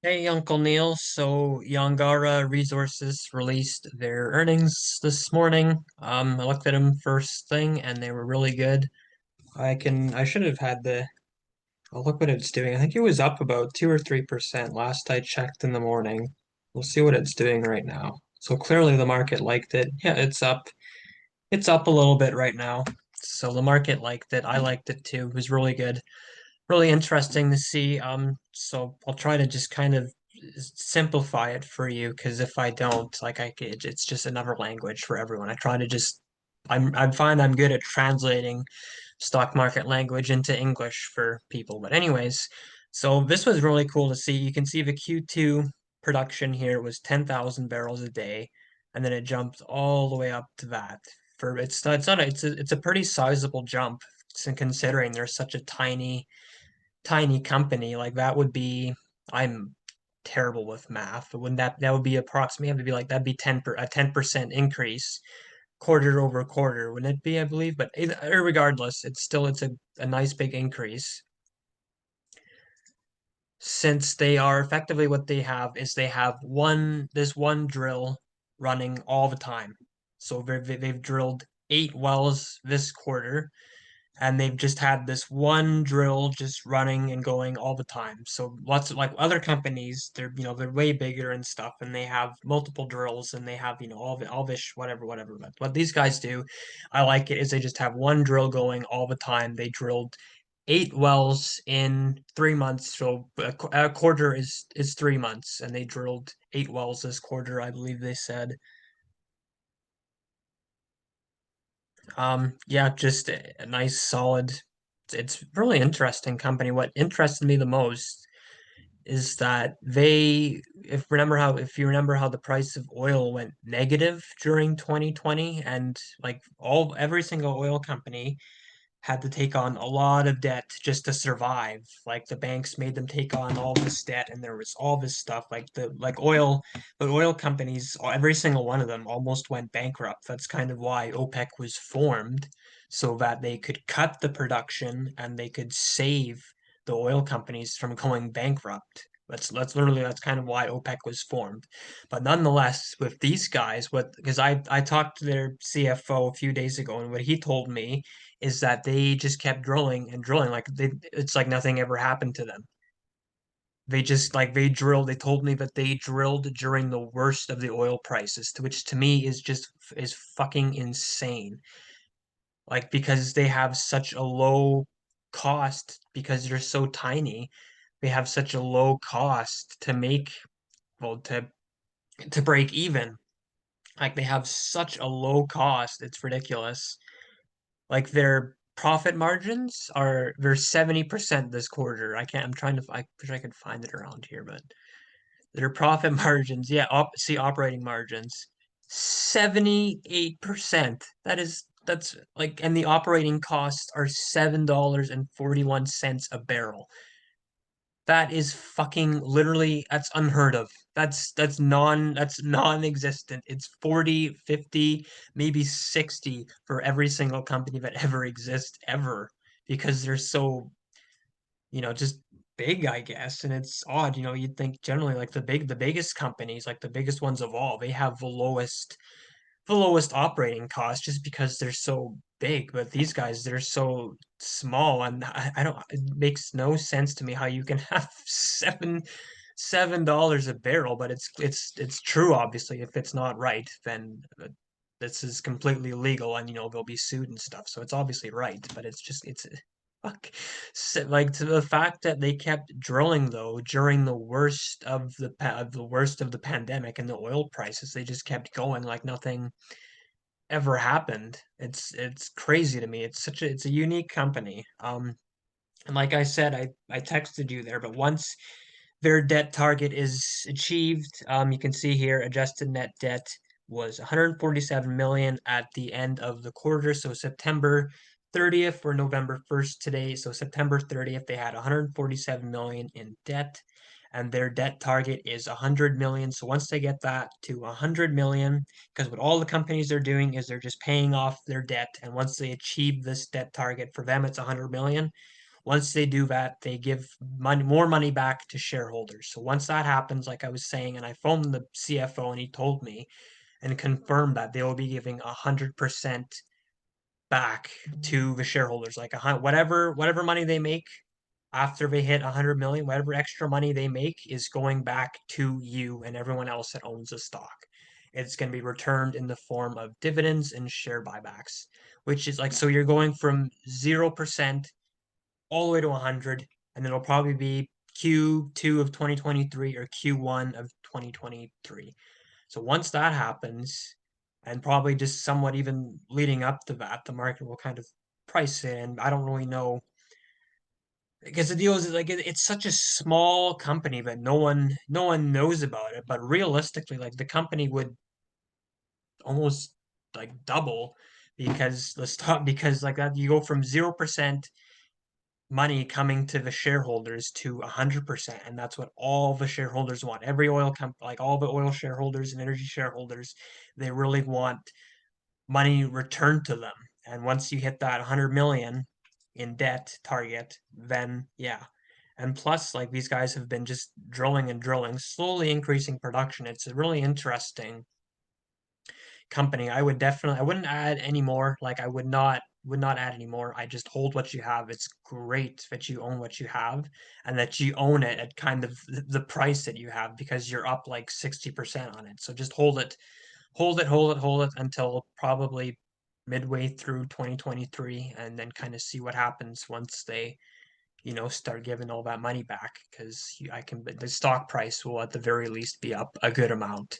Hey, Uncle Neil. So Yangara Resources released their earnings this morning. I looked at them first thing and they were really good. I should have had I'll look what it's doing. I think it was up about 2 or 3% last I checked in the morning. We'll see what it's doing right now. So clearly the market liked it. Yeah, it's up. It's up a little bit right now. So the market liked it. I liked it too. It was really good, really interesting to see. So I'll try to just kind of simplify it for you because if I don't, it's just another language for everyone. I try to just, I find I'm good at translating stock market language into English for people. But anyways, so this was really cool to see. You can see the Q2 production here was 10,000 barrels a day, and then it jumped all the way up to that. For it's not a, it's a pretty sizable jump considering there's such a tiny company. Like that would be, I'm terrible with math, but wouldn't that would be approximately have to be like that'd be 10% increase quarter over quarter, wouldn't it be, I believe? But regardless, it's a nice big increase since they are effectively what they have is they have this one drill running all the time. So they've drilled 8 wells this quarter and they've just had this one drill just running and going all the time. So lots of like other companies, they're way bigger and stuff, and they have multiple drills and they have all this whatever. But what these guys do, I like it, is they just have one drill going all the time. They drilled 8 wells in 3 months, so a quarter is 3 months, and they drilled 8 wells this quarter, I believe they said. Yeah, just a nice solid. It's really interesting company. What interested me the most is that if you remember how the price of oil went negative during 2020, and like every single oil company had to take on a lot of debt just to survive. Like the banks made them take on all this debt, and there was all this stuff. The oil companies, every single one of them almost went bankrupt. That's kind of why OPEC was formed, so that they could cut the production and they could save the oil companies from going bankrupt. That's kind of why OPEC was formed. But nonetheless, with these guys, because I talked to their CFO a few days ago, and what he told me is that they just kept drilling and drilling. It's like nothing ever happened to them. They drilled. They told me that they drilled during the worst of the oil prices, which to me is fucking insane. Like because they have such a low cost because they're so tiny, they have such a low cost to make, well, to break even. Like they have such a low cost, it's ridiculous. Like their profit margins they're 70% this quarter. I wish I could find it around here, but their profit margins, yeah, operating margins, 78%. That's like, and the operating costs are $7.41 a barrel. That is fucking literally, that's unheard of. That's non-existent. It's 40, 50, maybe 60 for every single company that ever exists ever because they're so, just big, I guess. And it's odd, you'd think generally like the biggest companies, like the biggest ones of all, they have the lowest operating cost just because they're so big. But these guys, they're so small, and I don't. It makes no sense to me how you can have $7 a barrel. But it's true. Obviously, if it's not right, then this is completely illegal, and they'll be sued and stuff. So it's obviously right, but it's fuck. Like to the fact that they kept drilling though during the worst of the pandemic and the oil prices, they just kept going like nothing ever happened. It's crazy to me. It's a unique company. And like I said, I texted you there, but once their debt target is achieved, you can see here adjusted net debt was 147 million at the end of the quarter. So September 30th or November 1st today. So September 30th, they had 147 million in debt, and their debt target is 100 million. So once they get that to 100 million, because what all the companies are doing is they're just paying off their debt, and once they achieve this debt target, for them it's 100 million. Once they do that, they give more money back to shareholders. So once that happens, like I was saying, and I phoned the CFO and he told me and confirmed that they will be giving 100% back to the shareholders, like whatever money they make after they hit 100 million, whatever extra money they make is going back to you and everyone else that owns the stock. It's going to be returned in the form of dividends and share buybacks, which is like, so you're going from 0% all the way to 100, and it'll probably be Q2 of 2023 or Q1 of 2023. So once that happens, and probably just somewhat even leading up to that, the market will kind of price it. And I don't really know because the deal is like it's such a small company that no one knows about it. But realistically, like the company would almost like double because the stock because like that you go from 0% money coming to the shareholders to 100%, and that's what all the shareholders want. Every oil company, like all the oil shareholders and energy shareholders, they really want money returned to them. And once you hit that 100 million in debt target, then yeah. And plus, like these guys have been just drilling and drilling, slowly increasing production. It's a really interesting company. I wouldn't add any more. Like I would not add any more. I just hold what you have. It's great that you own what you have and that you own it at kind of the price that you have because you're up like 60% on it. So just hold it until probably midway through 2023 and then kind of see what happens once they, start giving all that money back because the stock price will at the very least be up a good amount.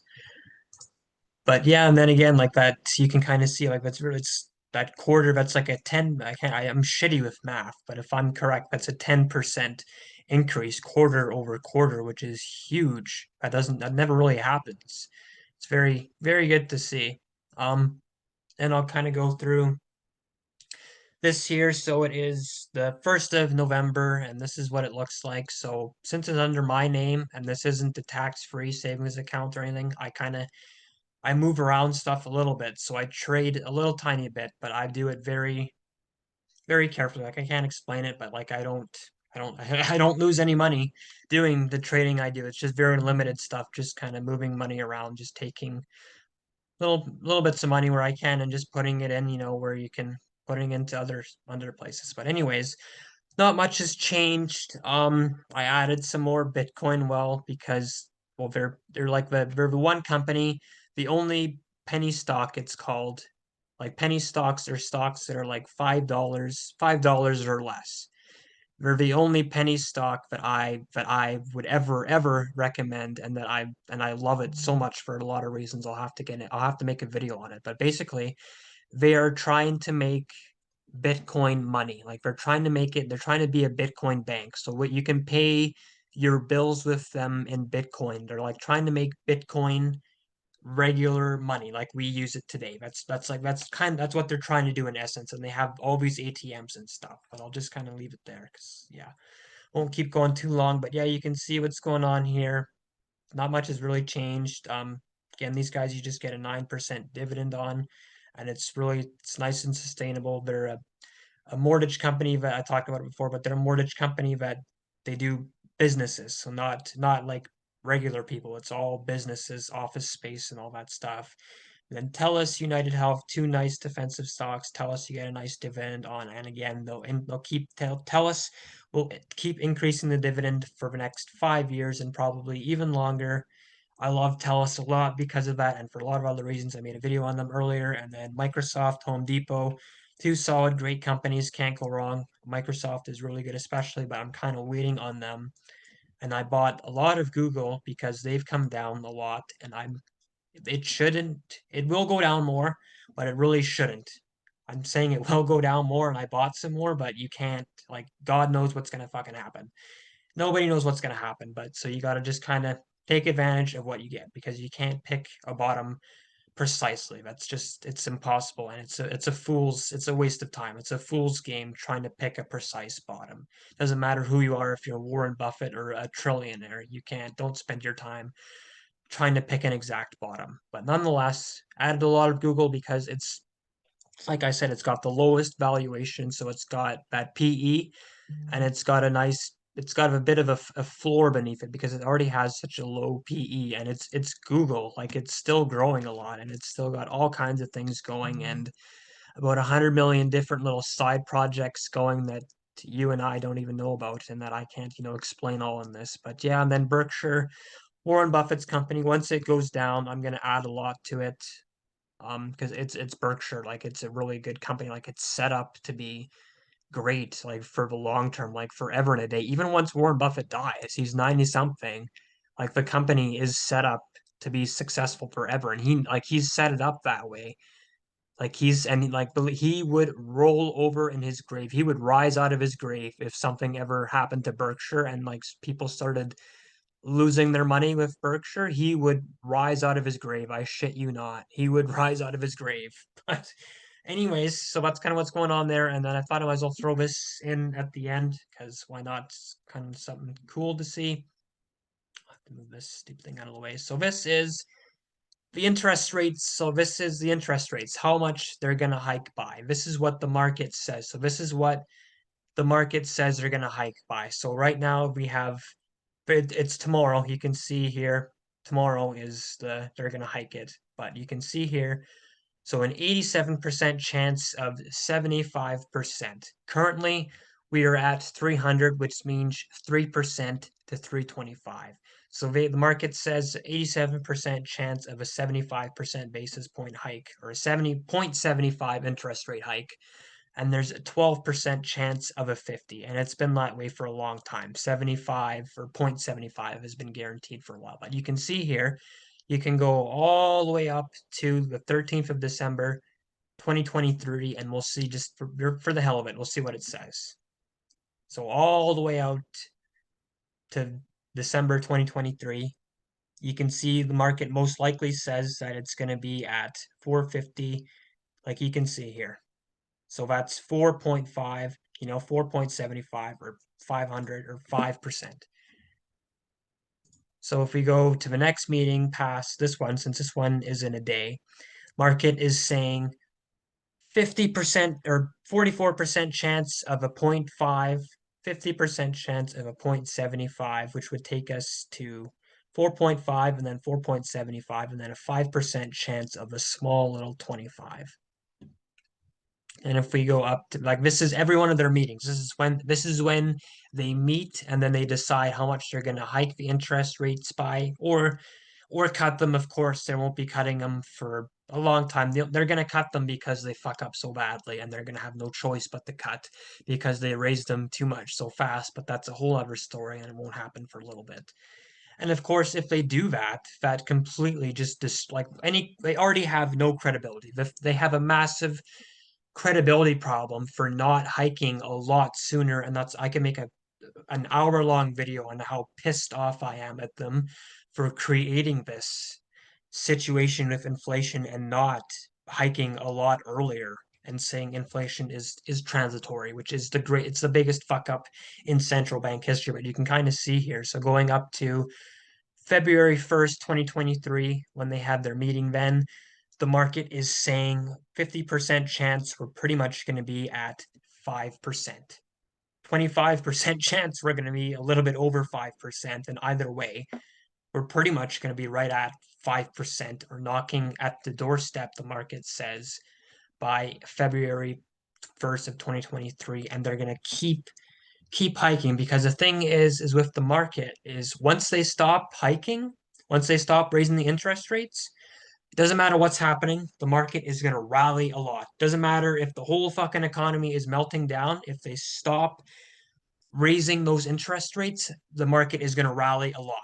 But yeah, and then again, like that, you can kind of see like it's that quarter. That's like a 10. I'm shitty with math, but if I'm correct, that's a 10% increase quarter over quarter, which is huge. That never really happens. It's very, very good to see. Um, and I'll kind of go through this here. So it is the 1st of November, and this is what it looks like. So since it's under my name and this isn't a tax-free savings account or anything, I move around stuff a little bit, so I trade a little tiny bit, but I do it very, very carefully. Like I can't explain it, but like I don't lose any money doing the trading I do. It's just very limited stuff, just kind of moving money around, just taking little bits of money where I can and just putting it in, where you can putting into other places. But anyways, not much has changed. I added some more Bitcoin, because well, they're like they're the one company, the only penny stock it's called. Like penny stocks are stocks that are like $5 or less. They're the only penny stock that I would ever recommend, and I love it so much for a lot of reasons. I'll have to make a video on it. But basically, they are trying to make Bitcoin money. Like they're trying to be a Bitcoin bank. So what you can pay your bills with them in Bitcoin. They're like trying to make Bitcoin regular money like we use it today. That's what they're trying to do in essence. And they have all these ATMs and stuff. But I'll just kind of leave it there because yeah, won't keep going too long. But yeah, you can see what's going on here. Not much has really changed. Again, these guys you just get a 9% dividend on, and it's nice and sustainable. They're a mortgage company that I talked about it before, but they're a mortgage company that they do businesses, so not like regular people. It's all businesses, office space, and all that stuff. And then TELUS, United Health, two nice defensive stocks. TELUS, you get a nice dividend on, and again, they'll keep TELUS will keep increasing the dividend for the next 5 years and probably even longer. I love TELUS a lot because of that and for a lot of other reasons. I made a video on them earlier. And then Microsoft, Home Depot, two solid, great companies. Can't go wrong. Microsoft is really good, especially, but I'm kind of waiting on them. And I bought a lot of Google because they've come down a lot. And it will go down more, but it really shouldn't. I'm saying it will go down more, and I bought some more, but you can't, like, God knows what's going to fucking happen. Nobody knows what's going to happen, but so you got to just kind of take advantage of what you get because you can't pick a bottom precisely. It's impossible, and it's a waste of time. It's a fool's game trying to pick a precise bottom. Doesn't matter who you are, if you're Warren Buffett or a trillionaire, don't spend your time trying to pick an exact bottom. But nonetheless, added a lot of Google because it's like I said, it's got the lowest valuation, so it's got that PE. and it's got a bit of a floor beneath it because it already has such a low PE, and it's Google, like it's still growing a lot, and it's still got all kinds of things going, and about 100 million different little side projects going that you and I don't even know about, and that I can't, explain all in this. But yeah, and then Berkshire, Warren Buffett's company, once it goes down, I'm gonna add a lot to it. Because it's Berkshire, like it's a really good company, like it's set up to be great, like for the long term, like forever and a day. Even once Warren Buffett dies, he's 90 something, like the company is set up to be successful forever. And he's set it up that way. Like he would roll over in his grave. He would rise out of his grave if something ever happened to Berkshire and like people started losing their money with Berkshire, he would rise out of his grave. I shit you not. He would rise out of his grave. But anyways, so that's kind of what's going on there. And then I thought I might as well throw this in at the end because why not? It's kind of something cool to see. I'll have to move this stupid thing out of the way. So this is the interest rates. So this is the interest rates, how much they're going to hike by. This is what the market says. So this is what the market says they're going to hike by. So right now we have it's tomorrow. You can see here, tomorrow is they're gonna hike it, but you can see here, so an 87% chance of 75%. Currently, we are at 300, which means 3% to 325. So the market says 87% chance of a 75% basis point hike, or a 70.75 interest rate hike, and there's a 12% chance of a 50, and it's been that way for a long time. 75 or 0.75 has been guaranteed for a while, but you can see here, you can go all the way up to the 13th of December 2023, and we'll see, just for the hell of it, we'll see what it says. So all the way out to December 2023, you can see the market most likely says that it's going to be at 450, like you can see here. So that's 4.5, 4.75 or 500 or 5%. So if we go to the next meeting past this one, since this one is in a day, market is saying 50% or 44% chance of a 0.5, 50% chance of a 0.75, which would take us to 4.5 and then 4.75 and then a 5% chance of a small little 25. And if we go up to, like, this is every one of their meetings. This is when they meet and then they decide how much they're going to hike the interest rates by, or cut them. Of course, they won't be cutting them for a long time. They're going to cut them because they fuck up so badly, and they're going to have no choice but to cut because they raised them too much so fast. But that's a whole other story, and it won't happen for a little bit. And of course, if they do that, that completely just like they already have no credibility. They have a massive credibility problem for not hiking a lot sooner, and that's I can make an hour-long video on how pissed off I am at them for creating this situation with inflation and not hiking a lot earlier and saying inflation is transitory, which is it's the biggest fuck up in central bank history. But you can kind of see here, so going up to February 1st, 2023, when they had their meeting, then the market is saying 50% chance we're pretty much going to be at 5%. 25% chance we're going to be a little bit over 5%. And either way, we're pretty much going to be right at 5% or knocking at the doorstep, the market says, by February 1st of 2023. And they're going to keep hiking, because the thing is with the market is once they stop hiking, once they stop raising the interest rates, it doesn't matter what's happening, the market is going to rally a lot. Doesn't matter if the whole fucking economy is melting down, if they stop raising those interest rates, the market is going to rally a lot.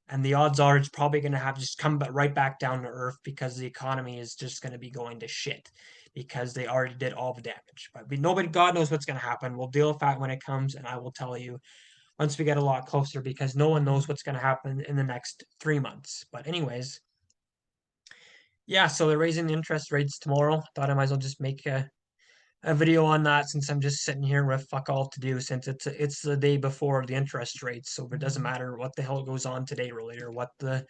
And the odds are it's probably going to have just come right back down to earth because the economy is just going to be going to shit because they already did all the damage. But nobody, God knows what's going to happen. We'll deal with that when it comes, and I will tell you once we get a lot closer, because no one knows what's going to happen in the next 3 months. But anyways, yeah, so they're raising the interest rates tomorrow. Thought I might as well just make a video on that since I'm just sitting here with fuck all to do, since it's the day before the interest rates, so it doesn't matter what the hell goes on today really, or what the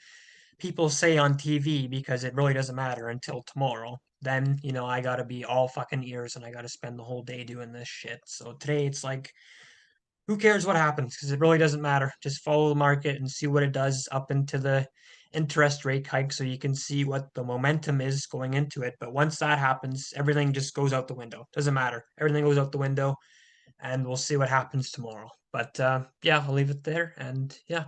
people say on TV, because it really doesn't matter until tomorrow. Then, I gotta be all fucking ears and I gotta spend the whole day doing this shit. So today it's like who cares what happens? Because it really doesn't matter. Just follow the market and see what it does up into the interest rate hike so you can see what the momentum is going into it. But once that happens, everything just goes out the window. Doesn't matter. Everything goes out the window, and we'll see what happens tomorrow. But yeah, I'll leave it there. And yeah,